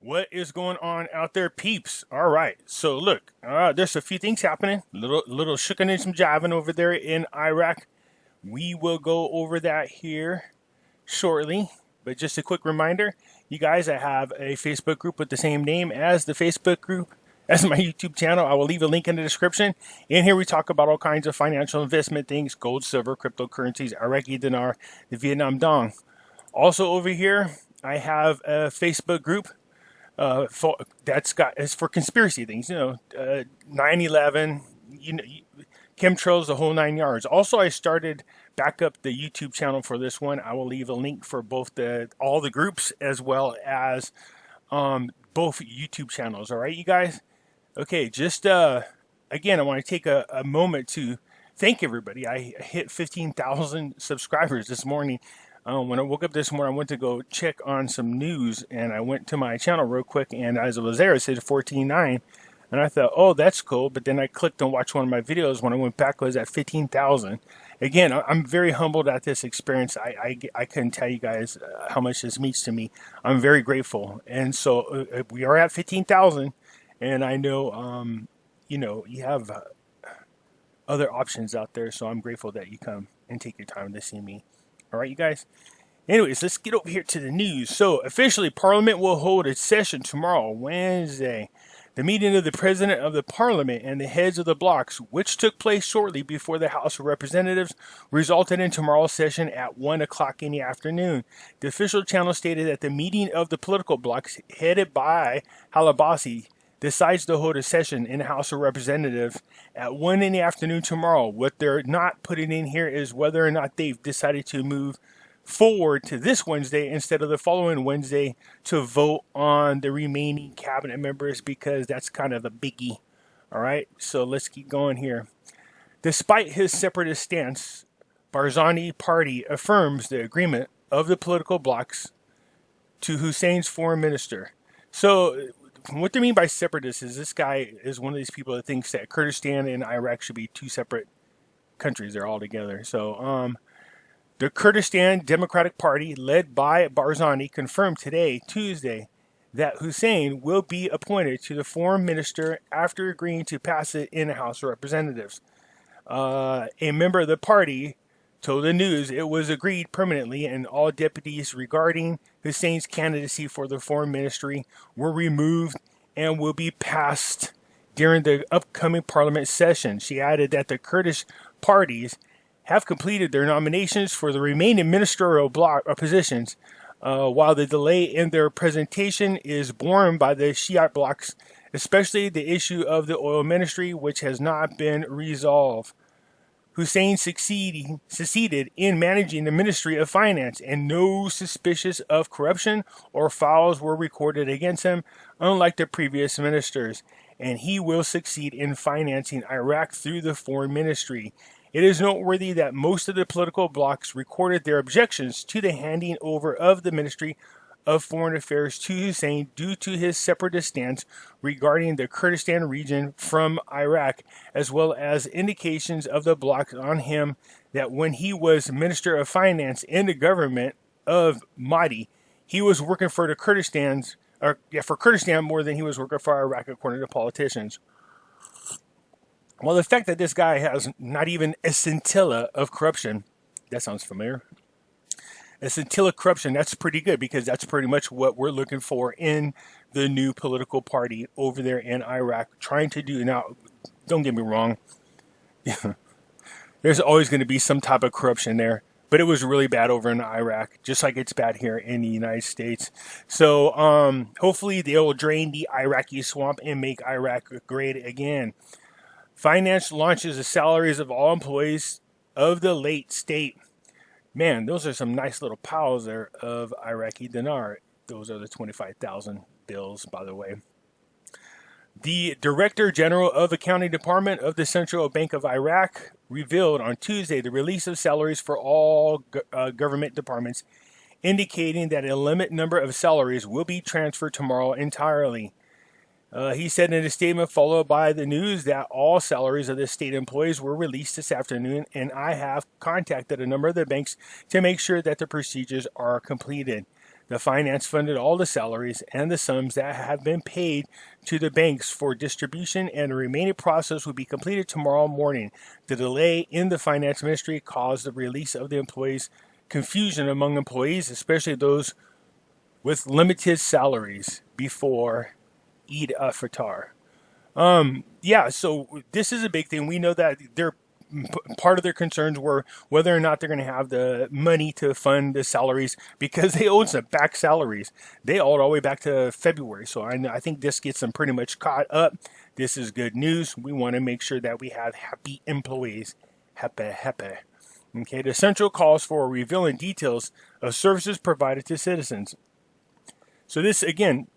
What is going on out there, peeps? All right, so look, there's a few things happening. Little shooking and some jiving over there in Iraq. We will go over that here shortly. But just a quick reminder, you guys, I have a Facebook group with the same name as the Facebook group as my YouTube channel. I will leave a link in the description. In here, we talk about all kinds of financial investment things: gold, silver, cryptocurrencies, Iraqi dinar, the Vietnam dong. Also over here, I have a Facebook group it's for conspiracy things, 9/11, chemtrails, the whole 9 yards. Also, I started back up the YouTube channel for this one. I will leave a link for both all the groups as well as both YouTube channels. All right, you guys. Okay, just again, I want to take a moment to thank everybody. I hit 15,000 subscribers this morning. When I woke up this morning, I went to go check on some news, and I went to my channel real quick, and as I was there, it said 14.9, and I thought, oh, that's cool, but then I clicked and watched one of my videos. When I went back, I was at 15,000. Again, I'm very humbled at this experience. I couldn't tell you guys how much this means to me. I'm very grateful, and so we are at 15,000, and I know, you have other options out there, so I'm grateful that you come and take your time to see me. All right, you guys. Anyways, let's get over here to the news. So, officially, Parliament will hold its session tomorrow, Wednesday. The meeting of the President of the Parliament and the heads of the blocs, which took place shortly before the House of Representatives, resulted in tomorrow's session at 1 o'clock in the afternoon. The official channel stated that the meeting of the political blocs, headed by Halabasi, decides to hold a session in the House of Representatives at 1 in the afternoon tomorrow. What they're not putting in here is whether or not they've decided to move forward to this Wednesday instead of the following Wednesday to vote on the remaining cabinet members, because that's kind of a biggie. All right, so let's keep going here. Despite his separatist stance, Barzani party affirms the agreement of the political blocs to Hussein's foreign minister. So what they mean by separatist is this guy is one of these people that thinks that Kurdistan and Iraq should be two separate countries. They're all together. So the Kurdistan Democratic Party, led by Barzani, confirmed today, Tuesday, that Hussein will be appointed to the foreign minister after agreeing to pass it in the House of Representatives. A member of the party told the news it was agreed permanently, and all deputies regarding Hussein's candidacy for the foreign ministry were removed and will be passed during the upcoming parliament session. She added that the Kurdish parties have completed their nominations for the remaining ministerial positions, while the delay in their presentation is borne by the Shiite blocs, especially the issue of the oil ministry, which has not been resolved. Hussein succeeded in managing the Ministry of Finance, and no suspicions of corruption or fouls were recorded against him, unlike the previous ministers, and he will succeed in financing Iraq through the foreign ministry. It is noteworthy that most of the political blocs recorded their objections to the handing over of the Ministry of Foreign Affairs to Hussein due to his separatist stance regarding the Kurdistan region from Iraq, as well as indications of the bloc on him that when he was Minister of Finance in the government of Mahdi, he was working for Kurdistan more than he was working for Iraq, according to politicians. Well, the fact that this guy has not even a scintilla of corruption, that sounds familiar. A scintilla of corruption, that's pretty good, because that's pretty much what we're looking for in the new political party over there in Iraq, trying to do. Now, don't get me wrong, there's always going to be some type of corruption there, but it was really bad over in Iraq, just like it's bad here in the United States. So hopefully they will drain the Iraqi swamp and make Iraq great again. Finance launches the salaries of all employees of the late state. Man, those are some nice little piles there of Iraqi dinar. Those are the 25,000 bills, by the way. The Director General of Accounting Department of the Central Bank of Iraq revealed on Tuesday the release of salaries for all government departments, indicating that a limited number of salaries will be transferred tomorrow entirely. He said in a statement followed by the news that all salaries of the state employees were released this afternoon, and I have contacted a number of the banks to make sure that the procedures are completed. The finance funded all the salaries and the sums that have been paid to the banks for distribution, and the remaining process will be completed tomorrow morning. The delay in the finance ministry caused the release of the employees confusion among employees, especially those with limited salaries before Eid al-Fitr. Yeah, so this is a big thing. We know that part of their concerns were whether or not they're going to have the money to fund the salaries, because they owed some back salaries. They owed all the way back to February. So I think this gets them pretty much caught up. This is good news. We want to make sure that we have happy employees. Happy. Okay, the central calls for revealing details of services provided to citizens. So this, again,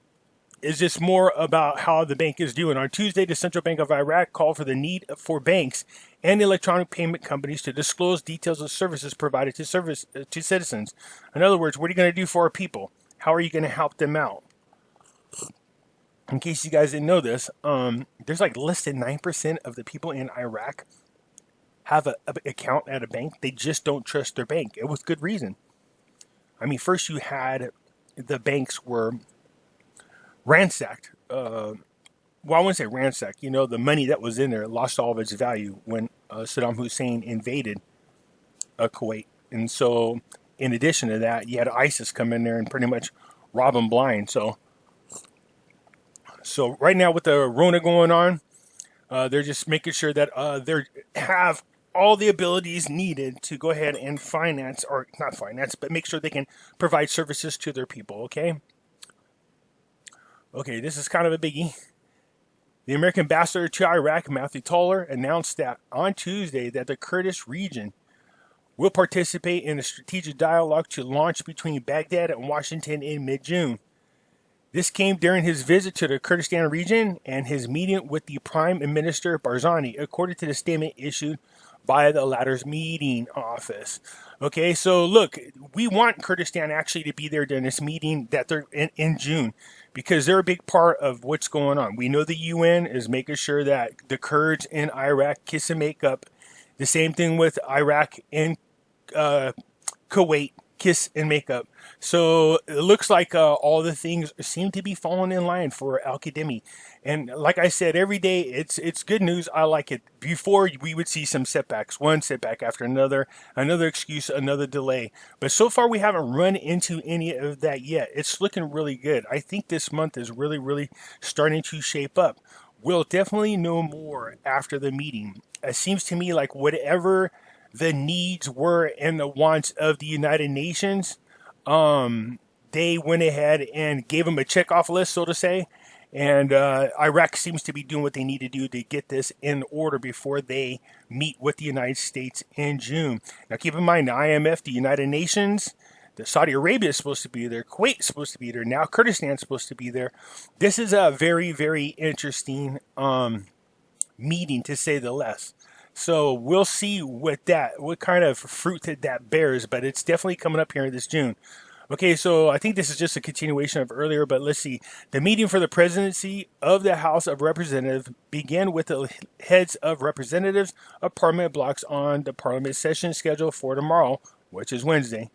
is just more about how the bank is doing. On Tuesday, the Central Bank of Iraq called for the need for banks and electronic payment companies to disclose details of services provided to citizens. In other words, what are you going to do for our people? How are you going to help them out? In case you guys didn't know this, there's like less than 9% of the people in Iraq have an account at a bank. They just don't trust their bank, and with good reason. I mean, first you had the banks were ransacked. Well, I wouldn't say ransacked. You know, the money that was in there lost all of its value when Saddam Hussein invaded Kuwait. And so, in addition to that, you had ISIS come in there and pretty much rob them blind. So right now with the Rona going on, they're just making sure that they have all the abilities needed to go ahead and finance, or not finance, but make sure they can provide services to their people. Okay, this is kind of a biggie. The American ambassador to Iraq, Matthew Toller, announced that on Tuesday that the Kurdish region will participate in a strategic dialogue to launch between Baghdad and Washington in mid-June. This came during his visit to the Kurdistan region and his meeting with the Prime Minister Barzani, according to the statement issued by the latter's meeting office. Okay, so look, we want Kurdistan actually to be there during this meeting that they're in June, because they're a big part of what's going on. We know the UN is making sure that the Kurds in Iraq kiss and make up. The same thing with Iraq and Kuwait, kiss and make up. So it looks like all the things seem to be falling in line for Al-Qademi. And like I said, every day it's good news. I like it. Before, we would see some setbacks, one setback after another excuse, another delay. But so far we haven't run into any of that yet. It's looking really good. I think this month is really, really starting to shape up. We'll definitely know more after the meeting. It seems to me like whatever the needs were and the wants of the United Nations, they went ahead and gave them a checkoff list, so to say. And Iraq seems to be doing what they need to do to get this in order before they meet with the United States in June. Now, keep in mind, the IMF, the United Nations, the Saudi Arabia is supposed to be there. Kuwait is supposed to be there. Now, Kurdistan is supposed to be there. This is a very, very interesting meeting, to say the least. So we'll see what kind of fruit that bears, but it's definitely coming up here this June. Okay, so I think this is just a continuation of earlier, but let's see. The meeting for the presidency of the House of Representatives began with the heads of representatives of parliament blocks on the parliament session schedule for tomorrow, which is Wednesday.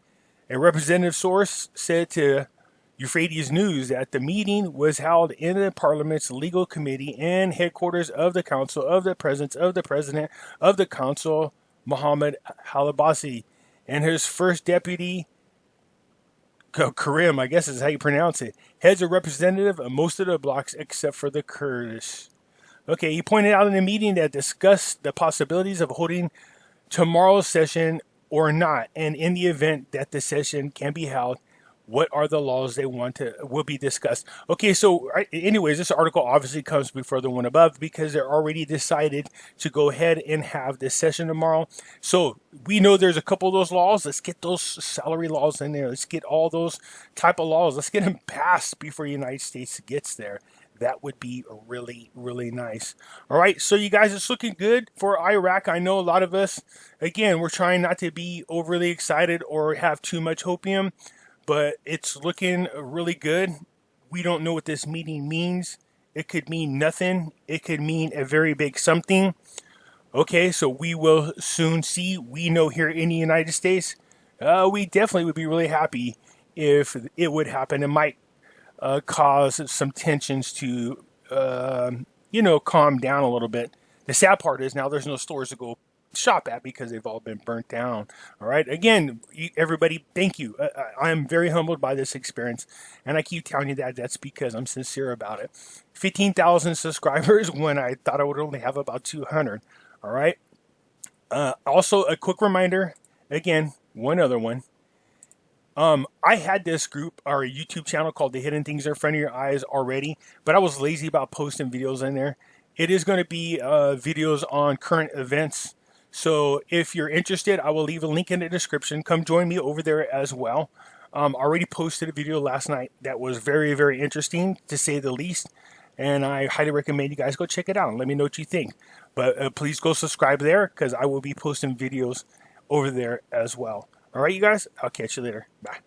A representative source said to Euphrates News that the meeting was held in the Parliament's legal committee and headquarters of the Council of the Presence of the President of the Council, Mohammed Halabasi, and his first deputy, Karim, I guess is how you pronounce it, heads a representative of most of the blocks except for the Kurdish. Okay, he pointed out in the meeting that discussed the possibilities of holding tomorrow's session or not, and in the event that the session can be held, what are the laws they want will be discussed. Okay, so anyways, this article obviously comes before the one above because they're already decided to go ahead and have this session tomorrow. So we know there's a couple of those laws. Let's get those salary laws in there. Let's get all those type of laws. Let's get them passed before the United States gets there. That would be really, really nice. All right, so you guys, it's looking good for Iraq. I know a lot of us, again, we're trying not to be overly excited or have too much hopium, but it's looking really good. We don't know what this meeting means. It could mean nothing. It could mean a very big something. Okay, so we will soon see. We know here in the United States, we definitely would be really happy if it would happen. It might cause some tensions to, calm down a little bit. The sad part is now there's no stores to go shop at because they've all been burnt down. All right. Again, everybody, thank you. I am very humbled by this experience. And I keep telling you that that's because I'm sincere about it. 15,000 subscribers when I thought I would only have about 200. All right. Also, a quick reminder, again, one other one. I had this group or a YouTube channel called The Hidden Things in Front of Your Eyes already, but I was lazy about posting videos in there. It is going to be videos on current events. So if you're interested, I will leave a link in the description. Come join me over there as well. Already posted a video last night that was very, very interesting, to say the least. And I highly recommend you guys go check it out and let me know what you think. But please go subscribe there because I will be posting videos over there as well. All right, you guys, I'll catch you later. Bye.